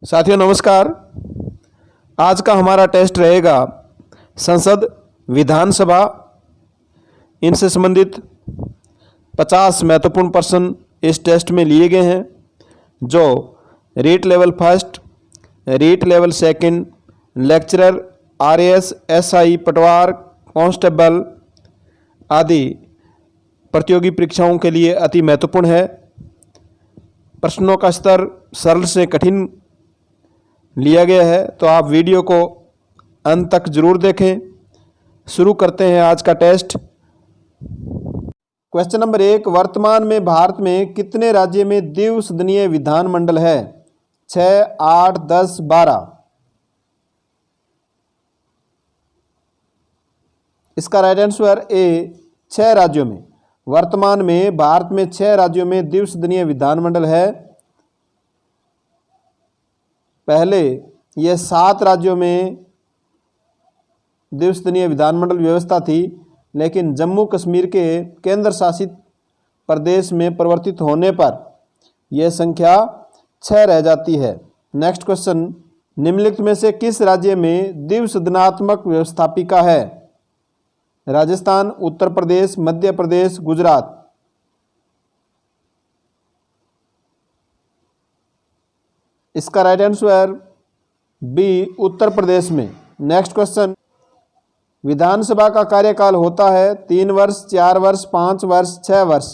साथियों नमस्कार। आज का हमारा टेस्ट रहेगा संसद विधानसभा, इनसे संबंधित 50 महत्वपूर्ण प्रश्न इस टेस्ट में लिए गए हैं, जो REET level first, REET level second, lecturer, RAS, SI, पटवार, कांस्टेबल आदि प्रतियोगी परीक्षाओं के लिए अति महत्वपूर्ण है। प्रश्नों का स्तर सरल से कठिन लिया गया है, तो आप वीडियो को अंत तक जरूर देखें। शुरू करते हैं आज का टेस्ट। क्वेश्चन नंबर 1, वर्तमान में भारत में कितने राज्य में द्विसदनीय विधानमंडल है? 6, 8, 10, 12। इसका राइट आंसर ए 6 राज्यों में। वर्तमान में भारत में 6 राज्यों में द्विसदनीय विधानमंडल है। पहले यह 7 राज्यों में द्विसदनीय विधानमंडल व्यवस्था थी, लेकिन जम्मू कश्मीर के केंद्र शासित प्रदेश में परिवर्तित होने पर यह संख्या 6 रह जाती है। नेक्स्ट क्वेश्चन, निम्नलिखित में से किस राज्य में द्विसदनात्मक व्यवस्थापिका है? राजस्थान, उत्तर प्रदेश, मध्य प्रदेश, गुजरात। इसका right answer B Uttar Pradesh में। नेक्स्ट क्वेश्चन, विधानसभा का कार्यकाल होता है 3 वर्ष, 4 वर्ष, 5 वर्ष, 6 वर्ष।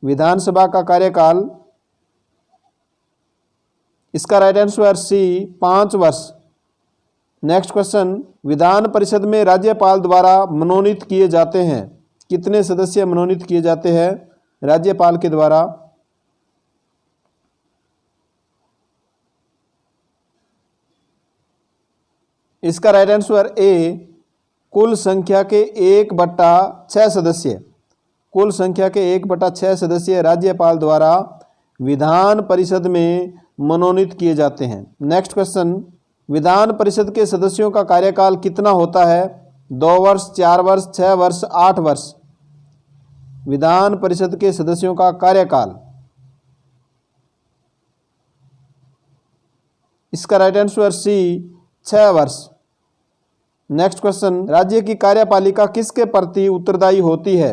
विधानसभा का कार्यकाल, इसका राइट आंसर सी 5 वर्ष। नेक्स्ट क्वेश्चन, विधान परिषद में राज्यपाल द्वारा मनोनीत किए जाते हैं। कितने सदस्य मनोनीत किए जाते हैं राज्यपाल के द्वारा? इसका राइट आंसर ए कुल संख्या के 1/6 सदस्य। कुल संख्या के 1/6 सदस्य राज्यपाल द्वारा विधान परिषद में मनोनीत किए जाते हैं। नेक्स्ट क्वेश्चन, विधान परिषद के सदस्यों का कार्यकाल कितना होता है? 2 वर्ष, 4 वर्ष, 6 वर्ष, 8 वर्ष। विधान परिषद के सदस्यों का कार्यकाल, इसका राइट आंसर सी 6 वर्ष। नेक्स्ट क्वेश्चन, राज्य की कार्यपालिका किसके प्रति उत्तरदायी होती है?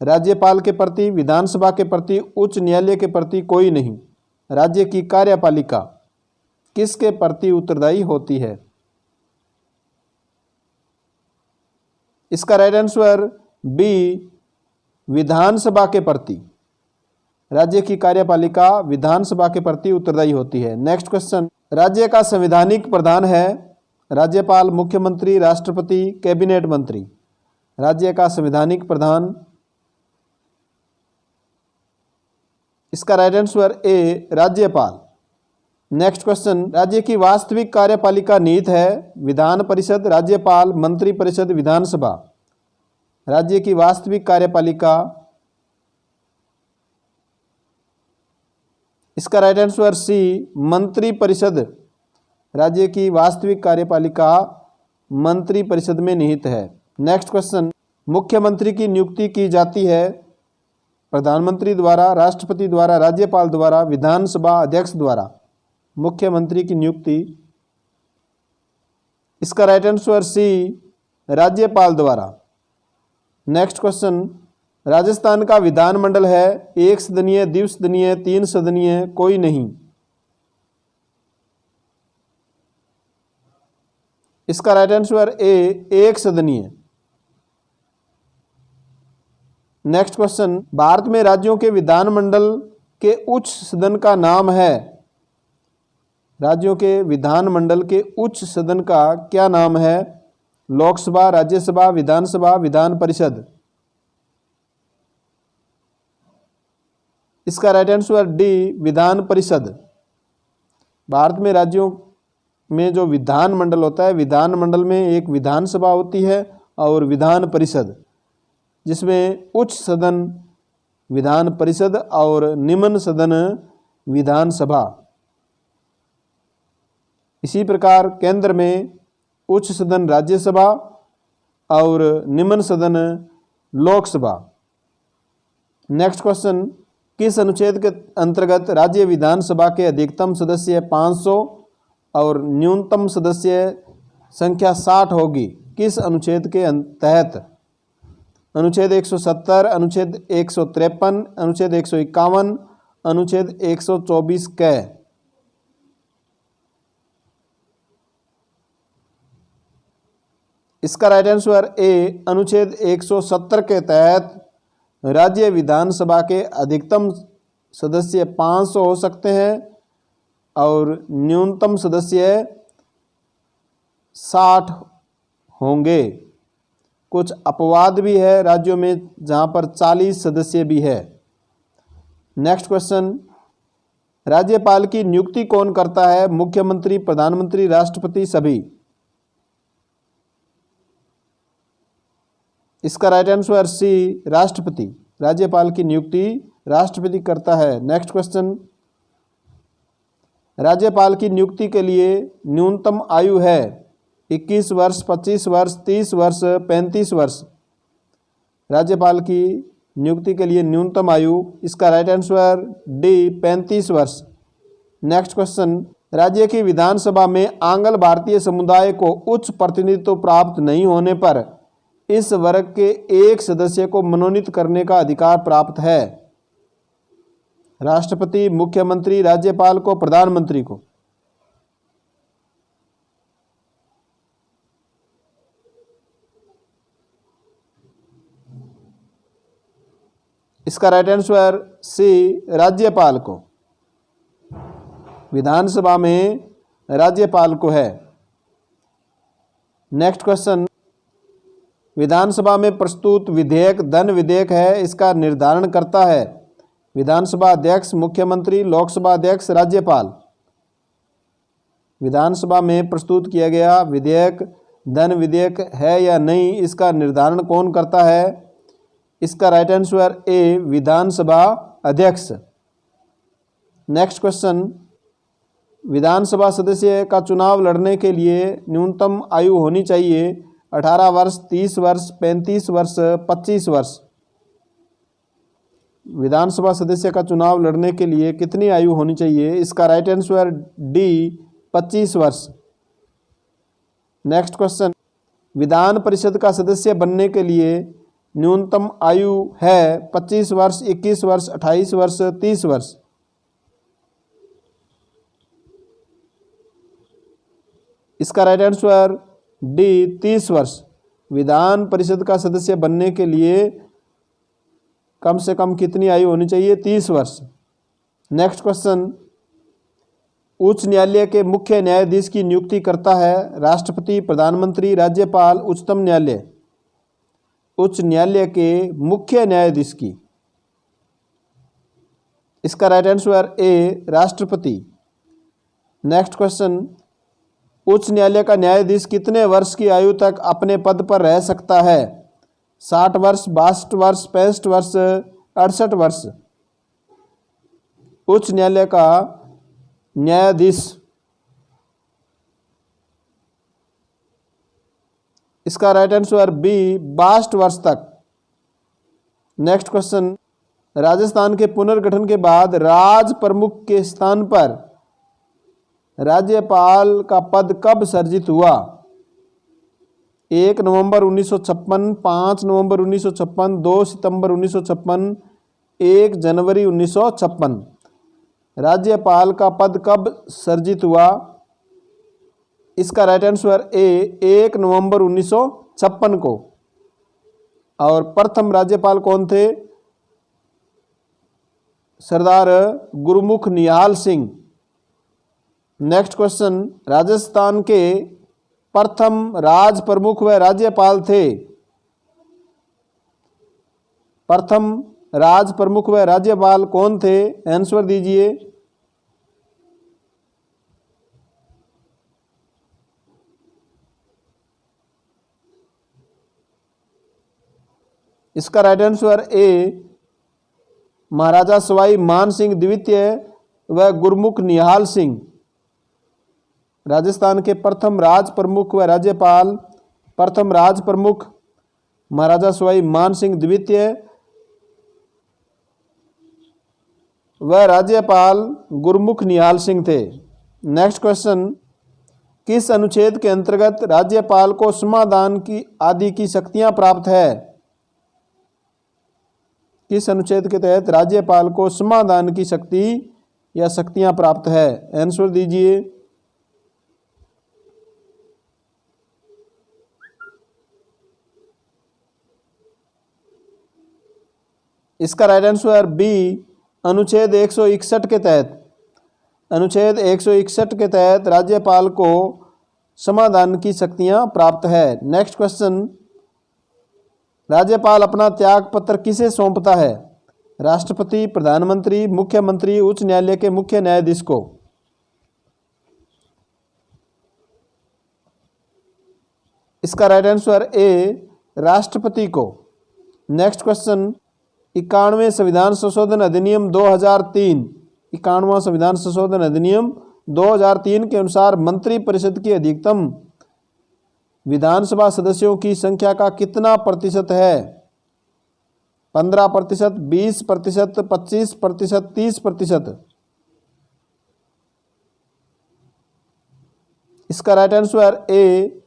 राज्यपाल के प्रति, विधानसभा के प्रति, उच्च न्यायालय के प्रति, कोई नहीं। राज्य की कार्यपालिका किसके प्रति उत्तरदायी होती है? इसका राइट आंसर बी विधानसभा के प्रति। राज्य की कार्यपालिका विधानसभा के प्रति उत्तरदायी होती है। नेक्स्ट क्वेश्चन, राज्य का संवैधानिक प्रधान है राज्यपाल, मुख्यमंत्री, राष्ट्रपति, कैबिनेट मंत्री। राज्य का संवैधानिक प्रधान, इसका राइट आंसर ए राज्यपाल। नेक्स्ट क्वेश्चन, राज्य की वास्तविक कार्यपालिका नीत है विधान परिषद, राज्यपाल, मंत्री परिषद, विधानसभा। राज्य की वास्तविक कार्यपालिका, इसका राइट आंसर सी मंत्री परिषद। राज्य की वास्तविक कार्यपालिका मंत्री परिषद में निहित है। नेक्स्ट क्वेश्चन, मुख्यमंत्री की नियुक्ति की जाती है प्रधानमंत्री द्वारा, राष्ट्रपति द्वारा, राज्यपाल द्वारा, विधानसभा अध्यक्ष द्वारा। मुख्यमंत्री की नियुक्ति, इसका राइट आंसर सी राज्यपाल द्वारा। नेक्स्ट क्वेश्चन, राजस्थान का विधानमंडल है 1 सदनीय, द्विसदनीय, 3 सदनीय, कोई नहीं। इसका राइट आंसर ए 1 सदनीय। नेक्स्ट क्वेश्चन, भारत में राज्यों के विधानमंडल के उच्च सदन का नाम है? राज्यों के विधानमंडल के उच्च सदन का क्या नाम है? लोकसभा, राज्यसभा, विधानसभा, विधान परिषद। इसका right answer D Vidhan Parishad. Bharat में राज्यों में जो विधानमंडल होता है, विधानमंडल में एक विधानसभा होती है और विधान परिषद, जिसमें उच्च सदन विधान परिषद और निम्न सदन विधानसभा। इसी प्रकार केंद्र में उच्च सदन राज्यसभा और निम्न सदन लोकसभा। नेक्स्ट क्वेश्चन, किस अनुच्छेद के अंतर्गत राज्य विधानसभा के अधिकतम सदस्य 500 और न्यूनतम सदस्य संख्या 60 होगी? किस अनुच्छेद के तहत? अनुच्छेद 170, अनुच्छेद 153, अनुच्छेद 151, अनुच्छेद 124 क। इसका राइट आंसर ए अनुच्छेद 170 के तहत राज्य विधानसभा के अधिकतम सदस्य 500 हो सकते हैं और न्यूनतम सदस्य 60 होंगे। कुछ अपवाद भी है राज्यों में जहां पर 40 सदस्य भी है। नेक्स्ट क्वेश्चन, राज्यपाल की नियुक्ति कौन करता है? मुख्यमंत्री, प्रधानमंत्री, राष्ट्रपति, सभी? इसका राइट आंसर सी राष्ट्रपति। राज्यपाल की नियुक्ति राष्ट्रपति करता है। नेक्स्ट क्वेश्चन, राज्यपाल की नियुक्ति के लिए न्यूनतम आयु है 21 वर्ष, 25 वर्ष, 30 वर्ष, 35 वर्ष? राज्यपाल की नियुक्ति के लिए न्यूनतम आयु, इसका राइट आंसर डी 35 वर्ष। नेक्स्ट क्वेश्चन, राज्य की विधानसभा में आंग्ल भारतीय समुदाय को उच्च प्रतिनिधित्व प्राप्त नहीं होने पर इस वर्ग के एक सदस्य को मनोनीत करने का अधिकार प्राप्त है? राष्ट्रपति, मुख्यमंत्री, राज्यपाल को, प्रधानमंत्री को? इसका राइट आंसर सी राज्यपाल को। विधानसभा में राज्यपाल को है। नेक्स्ट क्वेश्चन, विधानसभा में प्रस्तुत विधेयक धन विधेयक है, इसका निर्धारण करता है विधानसभा अध्यक्ष, मुख्यमंत्री, लोकसभा अध्यक्ष, राज्यपाल? विधानसभा में प्रस्तुत किया गया विधेयक धन विधेयक है या नहीं, इसका निर्धारण कौन करता है? इसका राइट आंसर ए विधानसभा अध्यक्ष। नेक्स्ट क्वेश्चन, विधानसभा सदस्य का चुनाव लड़ने के लिए न्यूनतम आयु होनी चाहिए 18 वर्ष, 30 वर्ष, 35 वर्ष, 25 वर्ष? विधानसभा सदस्य का चुनाव लड़ने के लिए कितनी आयु होनी चाहिए? इसका राइट आंसर डी 25 वर्ष। नेक्स्ट क्वेश्चन, विधान परिषद का सदस्य बनने के लिए न्यूनतम आयु है 25 वर्ष, 21 वर्ष, 28 वर्ष, 30 वर्ष? इसका राइट आंसर डी 30 वर्ष। विधान परिषद का सदस्य बनने के लिए कम से कम कितनी आयु होनी चाहिए? 30 वर्ष। नेक्स्ट क्वेश्चन, उच्च न्यायालय के मुख्य न्यायाधीश की नियुक्ति करता है राष्ट्रपति, प्रधानमंत्री, राज्यपाल, उच्चतम न्यायालय? उच्च न्यायालय के मुख्य न्यायाधीश की, इसका राइट आंसर ए राष्ट्रपति। नेक्स्ट क्वेश्चन, उच्च न्यायालय का न्यायाधीश कितने वर्ष की आयु तक अपने पद पर रह सकता है? 60 वर्ष, 62 वर्ष, 65 वर्ष, 68 वर्ष? उच्च न्यायालय का न्यायाधीश, इसका राइट आंसर बी 62 वर्ष तक। नेक्स्ट क्वेश्चन, राजस्थान के पुनर्गठन के बाद राज प्रमुख के स्थान पर राज्यपाल का पद कब सर्जित हुआ? 1 नवंबर 1956, 5 नवंबर 1956, 2 सितंबर 1956, 1 जनवरी 1956? राज्यपाल का पद कब सर्जित हुआ? इसका राइट आंसर ए 1 नवंबर 1956 को। और प्रथम राज्यपाल कौन थे? सरदार गुरमुख निहाल सिंह। नेक्स्ट क्वेश्चन, राजस्थान के प्रथम राज प्रमुख व राज्यपाल थे? प्रथम राज प्रमुख व राज्यपाल कौन थे? आंसर दीजिए। इसका राइट आंसर ए महाराजा सवाई मान सिंह द्वितीय व गुरमुख निहाल सिंह। राजस्थान के प्रथम राज प्रमुख व राज्यपाल, प्रथम राज प्रमुख महाराजा सवाई मान सिंह द्वितीय वह राज्यपाल गुरमुख निहाल सिंह थे। नेक्स्ट क्वेश्चन, किस अनुच्छेद के अंतर्गत राज्यपाल को समादान की आदि की शक्तियां प्राप्त है? किस अनुच्छेद के तहत राज्यपाल को समादान की शक्ति या शक्तियां प्राप्त है? आंसर दीजिए। इसका राइट आंसर बी, अनुच्छेद 161 के तहत। अनुच्छेद 161 के तहत राज्यपाल को समादान की शक्तियां प्राप्त है। नेक्स्ट क्वेश्चन, राज्यपाल अपना त्याग पत्र किसे सौंपता है? राष्ट्रपति, प्रधानमंत्री, मुख्यमंत्री, उच्च न्यायालय के मुख्य न्यायाधीश को? इसका राइट आंसर ए, राष्ट्रपति को। नेक्स्ट क्वेश्चन, 91वें संविधान संशोधन अधिनियम 2003, 91वां संविधान संशोधन अधिनियम 2003 के अनुसार मंत्रिपरिषद की अधिकतम विधानसभा सदस्यों की संख्या का कितना प्रतिशत है? 15%, 20%, 25%, 30%? इसका राइट आंसर ए,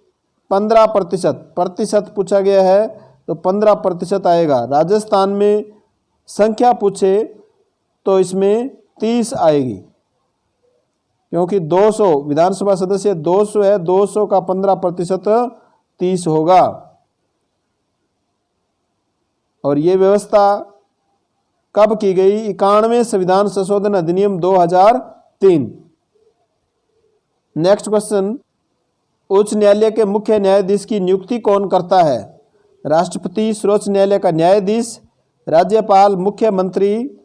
15%। प्रतिशत पूछा गया है तो 15% आएगा। राजस्थान में संख्या पूछे तो इसमें 30 आएगी, क्योंकि 200 विधानसभा सदस्य 200 है, 200 का 15% 30 होगा। और ये व्यवस्था कब की गई? 91वें संविधान संशोधन अधिनियम 2003। नेक्स्ट क्वेश्चन, उच्च न्यायालय के मुख्य न्यायाधीश की नियुक्ति कौन करता है? राष्ट्रपति, सर्वोच्च न्यायालय का न्यायाधीश, राज्यपाल, मुख्यमंत्री?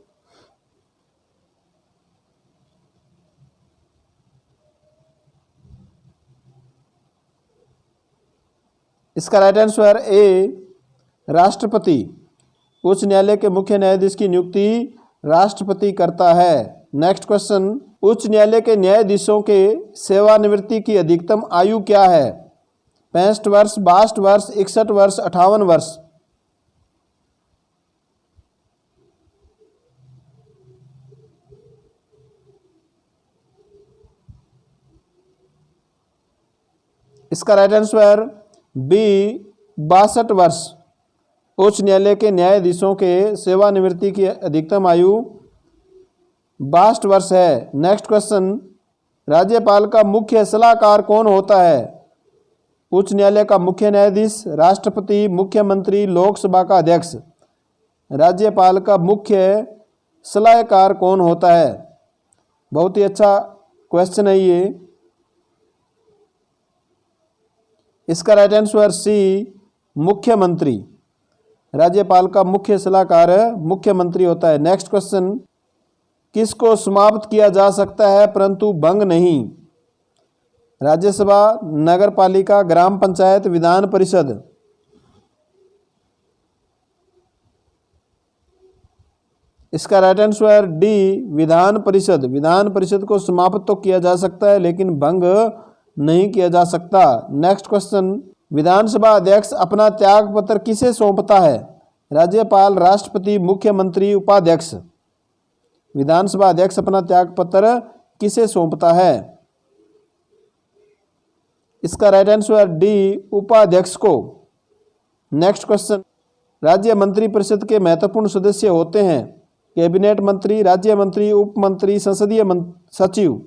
इसका राइट आंसर ए, राष्ट्रपति। उच्च न्यायालय के मुख्य न्यायाधीश की नियुक्ति राष्ट्रपति करता है। नेक्स्ट क्वेश्चन, उच्च न्यायालय के न्यायाधीशों के सेवानिवृत्ति की अधिकतम आयु क्या है? 65 वर्ष, 62 वर्ष, 61 वर्ष, 58 वर्ष? इसका राइट आंसर बी, 62 वर्ष। उच्च न्यायालय के न्यायाधीशों के सेवानिवृत्ति की अधिकतम आयु 62 वर्ष है। नेक्स्ट क्वेश्चन, राज्यपाल का मुख्य सलाहकार कौन होता है? उच्च न्यायालय का मुख्य न्यायाधीश, राष्ट्रपति, मुख्यमंत्री, लोकसभा का अध्यक्ष? राज्यपाल का मुख्य सलाहकार कौन होता है? बहुत ही अच्छा क्वेश्चन है ये। इसका राइट आंसर सी, मुख्यमंत्री। राज्यपाल का मुख्य सलाहकार मुख्यमंत्री होता है। नेक्स्ट क्वेश्चन, किसको समाप्त किया जा सकता है परंतु भंग नहीं? राज्यसभा, नगरपालिका, ग्राम पंचायत, विधान परिषद? इसका right answer D, Vidhan Parishad. Vidhan Parishad को समाप्त तो किया जा सकता है लेकिन भंग नहीं किया जा सकता। नेक्स्ट क्वेश्चन, विधानसभा अध्यक्ष अपना त्याग पत्र किसे सौंपता है? राज्यपाल, राष्ट्रपति, मुख्यमंत्री, उपाध्यक्ष? विधानसभा अध्यक्ष अपना त्याग पत्र किसे सौंपता है? इसका राइट आंसर डी, उपाध्यक्ष को। नेक्स्ट क्वेश्चन, राज्य मंत्रिपरिषद के महत्वपूर्ण सदस्य होते हैं? कैबिनेट मंत्री, राज्य मंत्री, उप मंत्री, संसदीय सचिव?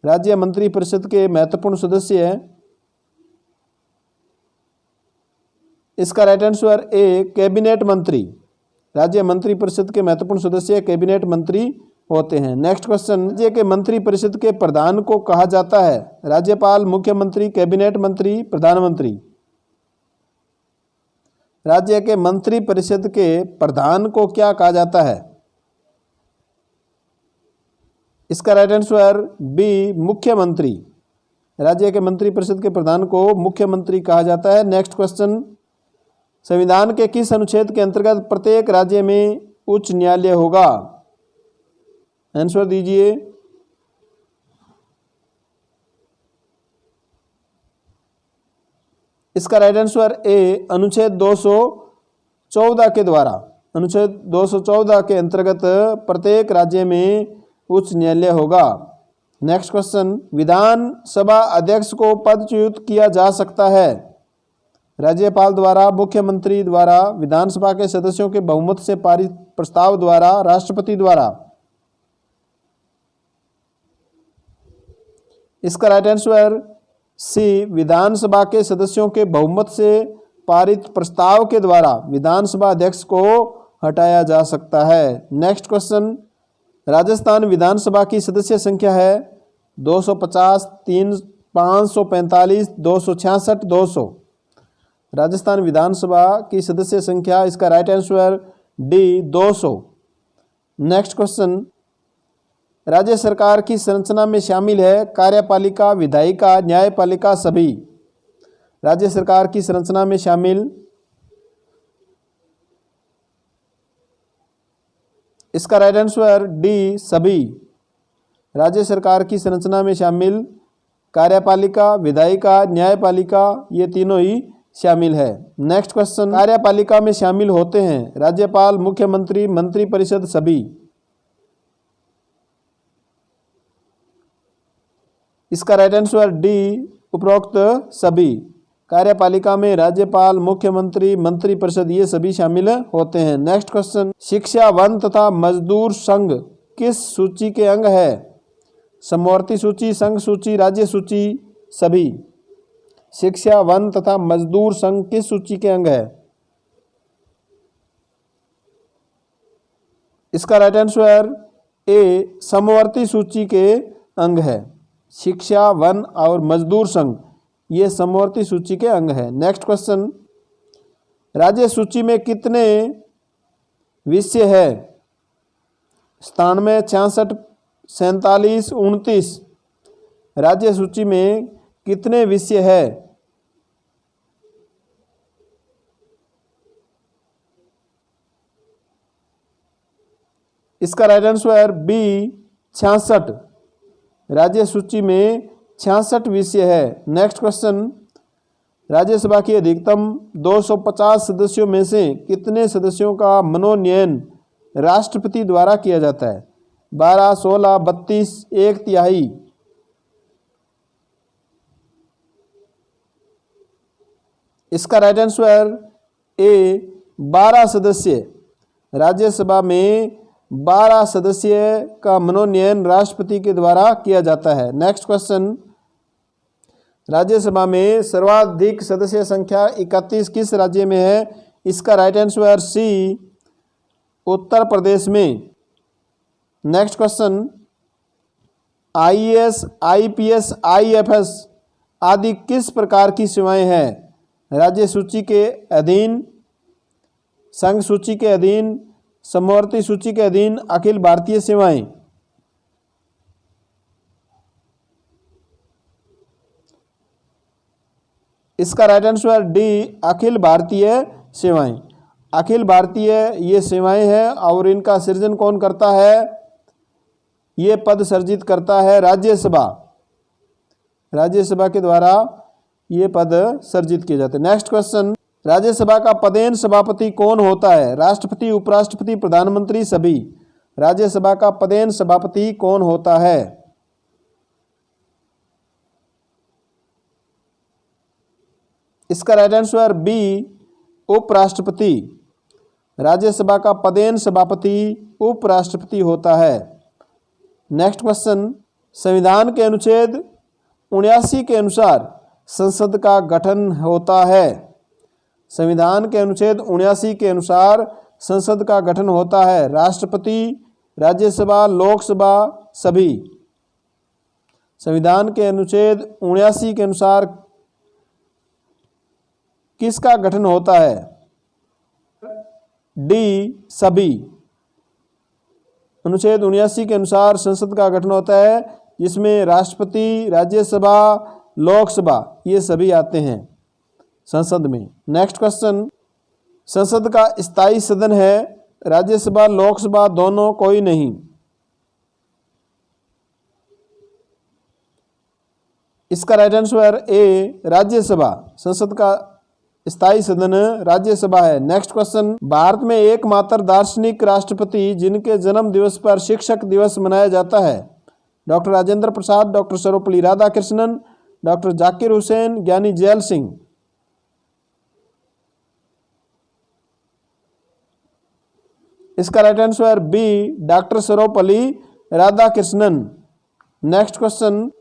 राज्य मंत्रिपरिषद के महत्वपूर्ण सदस्य हैं। इसका राइट आंसर ए, कैबिनेट मंत्री। राज्य मंत्रिपरिषद के महत्वपूर्ण सदस्य कैबिनेट मंत्री होते हैं। नेक्स्ट क्वेश्चन, राज्य के मंत्रिपरिषद के प्रधान को कहा जाता है? राज्यपाल, मुख्यमंत्री, कैबिनेट मंत्री, प्रधानमंत्री? राज्य के मंत्रिपरिषद के प्रधान को क्या कहा जाता है? इसका राइट आंसर बी, मुख्यमंत्री। राज्य के मंत्रिपरिषद के प्रधान को मुख्यमंत्री कहा जाता है। नेक्स्ट क्वेश्चन, संविधान के किस अनुच्छेद के अंतर्गत प्रत्येक राज्य में उच्च न्यायालय होगा? आंसर दीजिए। इसका राइट आंसर ए, अनुच्छेद 214 के द्वारा। अनुच्छेद 214 के अंतर्गत प्रत्येक राज्य में उच्च न्यायालय होगा। नेक्स्ट क्वेश्चन, विधानसभा अध्यक्ष को पदच्युत किया जा सकता है राज्यपाल द्वारा, मुख्यमंत्री द्वारा, विधानसभा के सदस्यों के बहुमत से पारित प्रस्ताव द्वारा, राष्ट्रपति द्वारा। इसका राइट आंसर सी, विधानसभा के सदस्यों के बहुमत से पारित प्रस्ताव के द्वारा विधानसभा अध्यक्ष को हटाया जा सकता है। नेक्स्ट क्वेश्चन, राजस्थान विधानसभा की सदस्य संख्या है 250, 3, 545, 266, 200। राजस्थान विधानसभा की सदस्य संख्या, इसका right answer D 200। Next question, राज्य सरकार की संरचना में शामिल है कार्यपालिका, विधायिका, न्यायपालिका सभी। राज्य सरकार की संरचना में शामिल, इसका राइट आंसर डी सभी। राज्य सरकार की संरचना में शामिल कार्यपालिका, विधायिका, न्यायपालिका ये तीनों ही शामिल है। नेक्स्ट क्वेश्चन, कार्यपालिका में शामिल होते हैं राज्यपाल, मुख्यमंत्री, मंत्रिपरिषद सभी। इसका राइट आंसर डी उपरोक्त सभी। कार्यपालिका में राज्यपाल, मुख्यमंत्री, मंत्रिपरिषद ये सभी शामिल होते हैं। नेक्स्ट क्वेश्चन, शिक्षा, वन तथा मजदूर संघ किस सूची के अंग है? समवर्ती सूची, संघ सूची, राज्य सूची सभी। शिक्षा, वन तथा मजदूर संघ किस सूची के अंग है? इसका राइट आंसर ए समवर्ती सूची के अंग है। शिक्षा, वन और मजदूर संघ ये समवर्ती सूची के अंग है। नेक्स्ट क्वेश्चन, राज्य सूची में कितने विषय है? 97, 66, 47, 29। राज्य सूची में कितने विषय है? इसका राइट आंसर बी 66। राज्य सूची में 66 विषय है। नेक्स्ट क्वेश्चन, राज्यसभा की अधिकतम 250 सदस्यों में से कितने सदस्यों का मनोनयन राष्ट्रपति द्वारा किया जाता है? 12, 16, 32, 1/3। इसका राइट आंसर ए 12 सदस्य। राज्यसभा में 12 सदस्य का मनोनयन राष्ट्रपति के द्वारा किया जाता है। नेक्स्ट क्वेश्चन, राज्यसभा में सर्वाधिक सदस्य संख्या 31 किस राज्य में है? इसका right answer C Uttar Pradesh में। Next question, IAS, IPS, IFS आदि किस प्रकार की सेवाएं हैं? राज्य सूची के अधीन, संघ सूची के अधीन, समवर्ती सूची के अधीन, अखिल भारतीय सेवाएं। इसका right answer D Akhil Bharatiya सेवाएं। अखिल भारतीय ये सेवाएं हैं और इनका सृजन कौन करता है? ये पद सर्जित करता है राज्यसभा। राज्यसभा के द्वारा ये पद सर्जित किए जाते हैं। नेक्स्ट क्वेश्चन, राज्यसभा का पदेन सभापति कौन होता है? राष्ट्रपति, उपराष्ट्रपति, प्रधानमंत्री सभी। राज्यसभा का पदेन सभापति कौन होता है? इसका राइट आंसर बी उपराष्ट्रपति। राज्यसभा का पदेन सभापति उपराष्ट्रपति होता है। नेक्स्ट क्वेश्चन, संविधान के अनुच्छेद 79 के अनुसार संसद का गठन होता है। संविधान के अनुच्छेद 79 के अनुसार संसद का गठन होता है राष्ट्रपति, राज्यसभा, लोकसभा सभी। संविधान के अनुच्छेद 79 के अनुसार किसका गठन होता है? डी सभी। अनुच्छेद 79 के अनुसार संसद का गठन होता है जिसमें राष्ट्रपति, राज्यसभा, लोकसभा ये सभी आते हैं संसद में। नेक्स्ट क्वेश्चन, संसद का स्थायी सदन है राज्यसभा, लोकसभा दोनों, कोई नहीं। इसका राइट आंसर ए राज्यसभा। संसद का स्थायी सदन राज्यसभा है। नेक्स्ट क्वेश्चन, भारत में एकमात्र दार्शनिक राष्ट्रपति जिनके जन्म दिवस पर शिक्षक दिवस मनाया जाता है? Doctor Rajendra Prasad, doctor Sarvepalli Radhakrishnan, doctor Zakir Hussain, Giani Zail Singh. इसका right answer B, doctor Sarvepalli Radhakrishnan. Next question,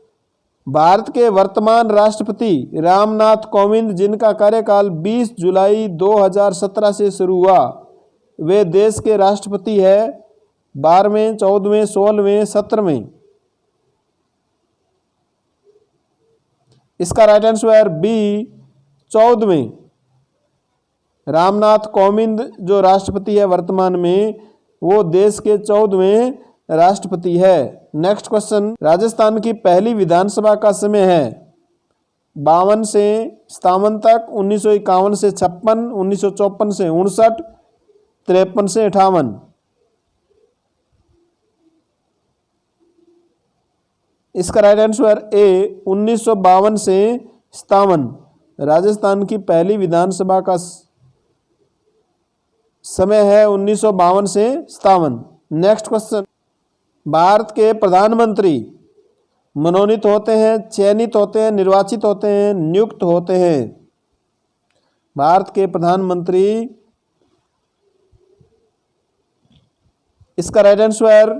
Bharat के वर्तमान राष्ट्रपति रामनाथ कोविंद जिनका कार्यकाल 20 जुलाई 2017 से शुरू हुआ, वे देश के राष्ट्रपति है 12वें, 14वें, 16वें, 17वें। इसका राइट आंसर बी, 14वें। रामनाथ कोविंद जो राष्ट्रपति है वर्तमान में, वो देश के 14वें राष्ट्रपति है। नेक्स्ट क्वेश्चन, राजस्थान की पहली विधानसभा का समय है 52 से 57 तक, 1951 से 56, 1954 से 59, 53 से 58। इसका राइट आंसर ए, 1952 से 57 राजस्थान की पहली विधानसभा का समय है 1952 से 57। नेक्स्ट क्वेश्चन, भारत के प्रधानमंत्री मनोनीत होते हैं, चयनित होते हैं, निर्वाचित होते हैं, नियुक्त होते हैं? भारत के प्रधानमंत्री, इसका राइट आंसर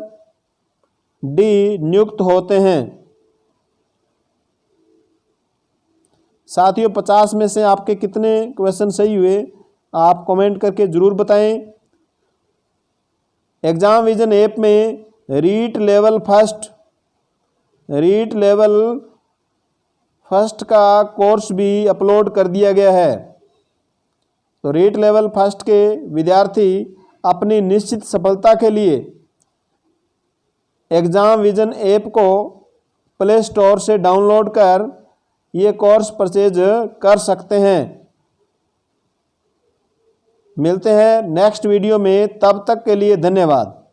डी, नियुक्त होते हैं। साथियों 50 में से आपके कितने क्वेश्चन सही हुए आप कमेंट करके जरूर बताएं। एग्जाम विजन ऐप में रीट लेवल फर्स्ट का कोर्स भी अपलोड कर दिया गया है। तो रीट लेवल फर्स्ट के विद्यार्थी अपनी निश्चित सफलता के लिए एग्जाम विजन ऐप को प्ले स्टोर से डाउनलोड कर ये कोर्स परचेज कर सकते हैं। मिलते हैं नेक्स्ट वीडियो में, तब तक के लिए धन्यवाद।